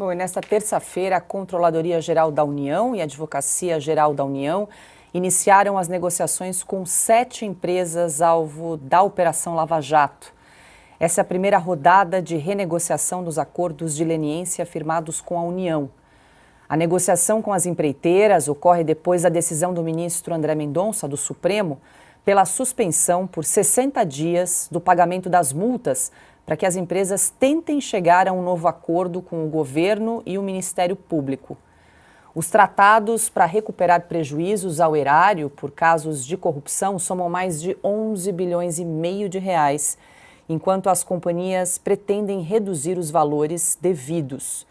Bom, e nesta terça-feira, a Controladoria Geral da União e a Advocacia Geral da União iniciaram as negociações com 7 empresas alvo da Operação Lava Jato. Essa é a primeira rodada de renegociação dos acordos de leniência firmados com a União. A negociação com as empreiteiras ocorre depois da decisão do ministro André Mendonça, do Supremo, pela suspensão por 60 dias do pagamento das multas para que as empresas tentem chegar a um novo acordo com o governo e o Ministério Público. Os tratados para recuperar prejuízos ao erário por casos de corrupção somam mais de 11 bilhões e meio de reais, enquanto as companhias pretendem reduzir os valores devidos.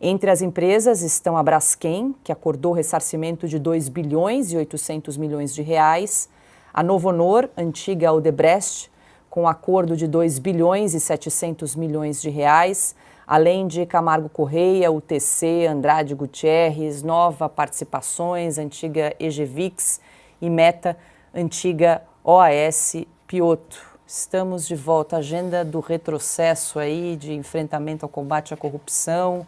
Entre as empresas estão a Braskem, que acordou ressarcimento de 2 bilhões e 800 milhões de reais, a Novonor, antiga Odebrecht, com acordo de 2 bilhões e 700 milhões de reais, além de Camargo Correia, UTC, Andrade Gutierrez, Nova Participações, antiga Egevix e Meta, antiga OAS Pioto. Estamos de volta à agenda do retrocesso aí, de enfrentamento ao combate à corrupção.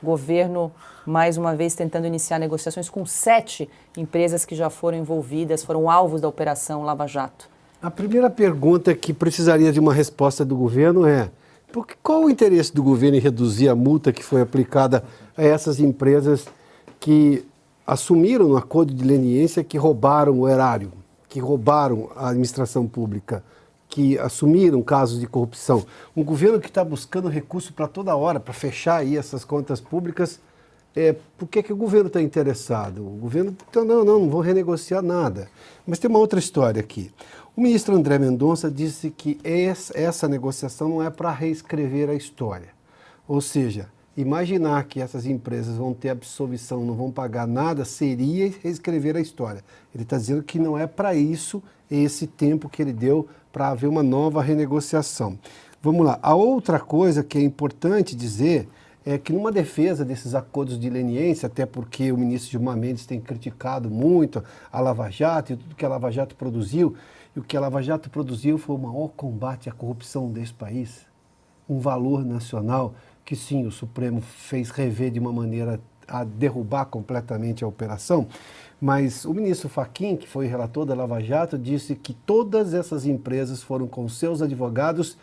Governo, mais uma vez, tentando iniciar negociações com 7 empresas que já foram envolvidas, foram alvos da Operação Lava Jato. A primeira pergunta que precisaria de uma resposta do governo é: qual o interesse do governo em reduzir a multa que foi aplicada a essas empresas que assumiram no acordo de leniência que roubaram o erário, que roubaram a administração pública, que assumiram casos de corrupção? Um governo que está buscando recurso para toda hora, para fechar aí essas contas públicas, por que o governo está interessado? O governo, então, não vou renegociar nada. Mas tem uma outra história aqui. O ministro André Mendonça disse que essa negociação não é para reescrever a história. Ou seja, imaginar que essas empresas vão ter absolvição, não vão pagar nada, seria reescrever a história. Ele está dizendo que não é para isso esse tempo que ele deu para haver uma nova renegociação. Vamos lá. A outra coisa que é importante dizer é que numa defesa desses acordos de leniência, até porque o ministro Gilmar Mendes tem criticado muito a Lava Jato e tudo que a Lava Jato produziu, e o que a Lava Jato produziu foi o maior combate à corrupção desse país, um valor nacional que sim, o Supremo fez rever de uma maneira a derrubar completamente a operação, mas o ministro Fachin, que foi relator da Lava Jato, disse que todas essas empresas foram com seus advogados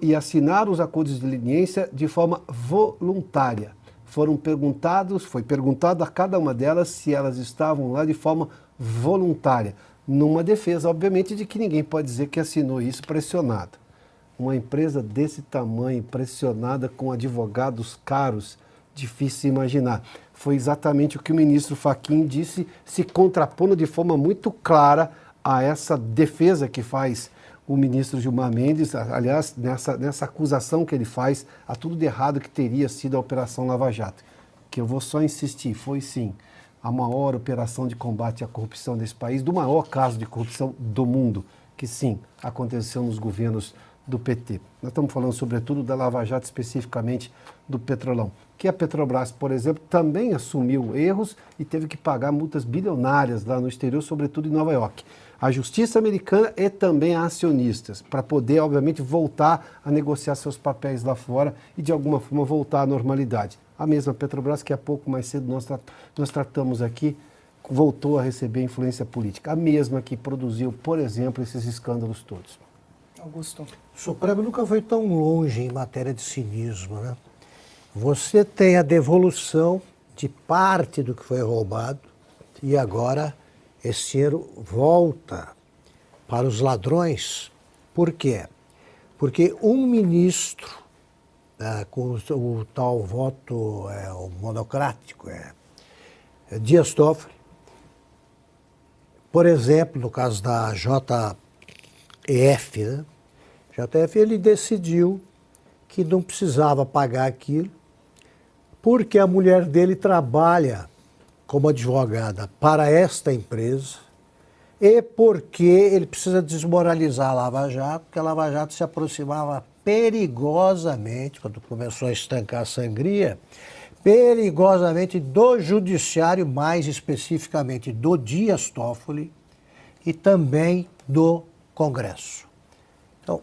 e assinaram os acordos de leniência de forma voluntária. Foi perguntado a cada uma delas se elas estavam lá de forma voluntária, numa defesa, obviamente, de que ninguém pode dizer que assinou isso pressionado. Uma empresa desse tamanho, pressionada com advogados caros, difícil de imaginar. Foi exatamente o que o ministro Fachin disse, se contrapondo de forma muito clara a essa defesa que faz o ministro Gilmar Mendes, aliás, nessa acusação que ele faz a tudo de errado que teria sido a Operação Lava Jato. Que eu vou só insistir, foi sim a maior operação de combate à corrupção desse país, do maior caso de corrupção do mundo, que sim, aconteceu nos governos do PT. Nós estamos falando sobretudo da Lava Jato, especificamente do Petrolão, que a Petrobras, por exemplo, também assumiu erros e teve que pagar multas bilionárias lá no exterior, sobretudo em Nova York. A justiça americana e também a acionistas, para poder, obviamente, voltar a negociar seus papéis lá fora e, de alguma forma, voltar à normalidade. A mesma Petrobras, que há pouco mais cedo nós tratamos aqui, voltou a receber influência política. A mesma que produziu, por exemplo, esses escândalos todos. Augusto. O Supremo nunca foi tão longe em matéria de cinismo, né? Você tem a devolução de parte do que foi roubado e agora esse dinheiro volta para os ladrões. Por quê? Porque um ministro, com o tal voto o monocrático, Dias Toffoli, por exemplo, no caso da JF, né? JF, ele decidiu que não precisava pagar aquilo porque a mulher dele trabalha como advogada para esta empresa e porque ele precisa desmoralizar a Lava Jato, porque a Lava Jato se aproximava perigosamente, quando começou a estancar a sangria, perigosamente do judiciário, mais especificamente do Dias Toffoli e também do Congresso. Então,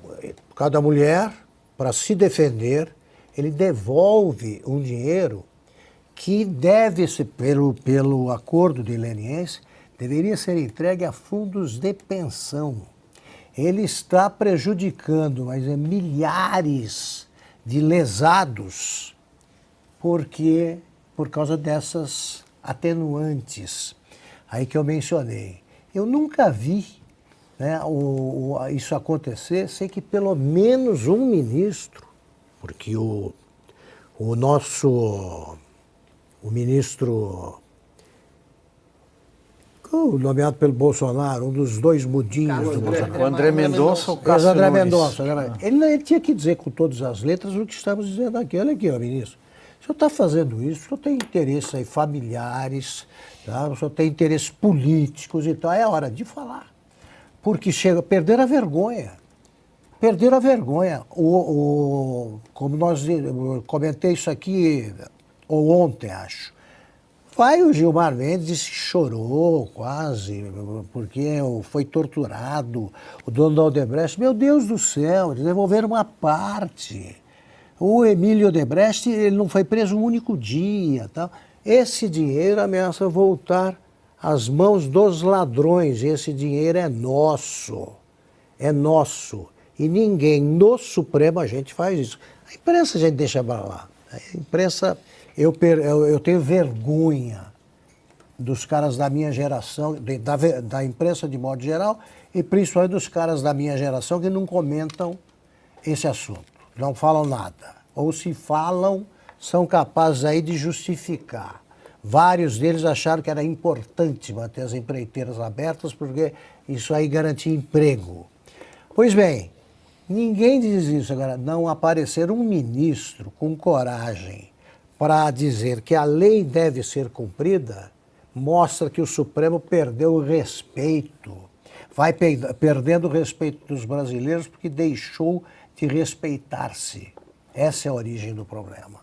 cada mulher, para se defender, ele devolve um dinheiro que deve-se, pelo acordo de leniência, deveria ser entregue a fundos de pensão. Ele está prejudicando milhares de lesados por causa dessas atenuantes aí que eu mencionei. Eu nunca vi, né, isso acontecer sem que pelo menos um ministro, porque o ministro nomeado pelo Bolsonaro, um dos dois mudinhos do Bolsonaro. O André Mendonça ou o Cássio André Nunes? Mendonça. Ele tinha que dizer com todas as letras o que estamos dizendo aqui. Olha aqui, ó, ministro. O senhor está fazendo isso, o senhor tem interesses aí familiares, tá? O senhor tem interesses políticos e tal. É hora de falar. Porque perderam a vergonha. Perderam a vergonha. Como eu comentei isso aqui ontem, acho. Vai o Gilmar Mendes e chorou quase, porque foi torturado. O dono da Odebrecht, meu Deus do céu, eles devolveram uma parte. O Emílio Odebrecht, ele não foi preso um único dia. Tá? Esse dinheiro ameaça voltar às mãos dos ladrões. Esse dinheiro é nosso. É nosso. E ninguém no Supremo a gente faz isso. A imprensa a gente deixa para lá. A imprensa... Eu tenho vergonha dos caras da minha geração, da imprensa de modo geral, e principalmente dos caras da minha geração que não comentam esse assunto, não falam nada. Ou se falam, são capazes aí de justificar. Vários deles acharam que era importante manter as empreiteiras abertas, porque isso aí garantia emprego. Pois bem, ninguém diz isso. Agora, não aparecer um ministro com coragem para dizer que a lei deve ser cumprida, mostra que o Supremo perdeu o respeito. Vai perdendo o respeito dos brasileiros porque deixou de respeitar-se. Essa é a origem do problema.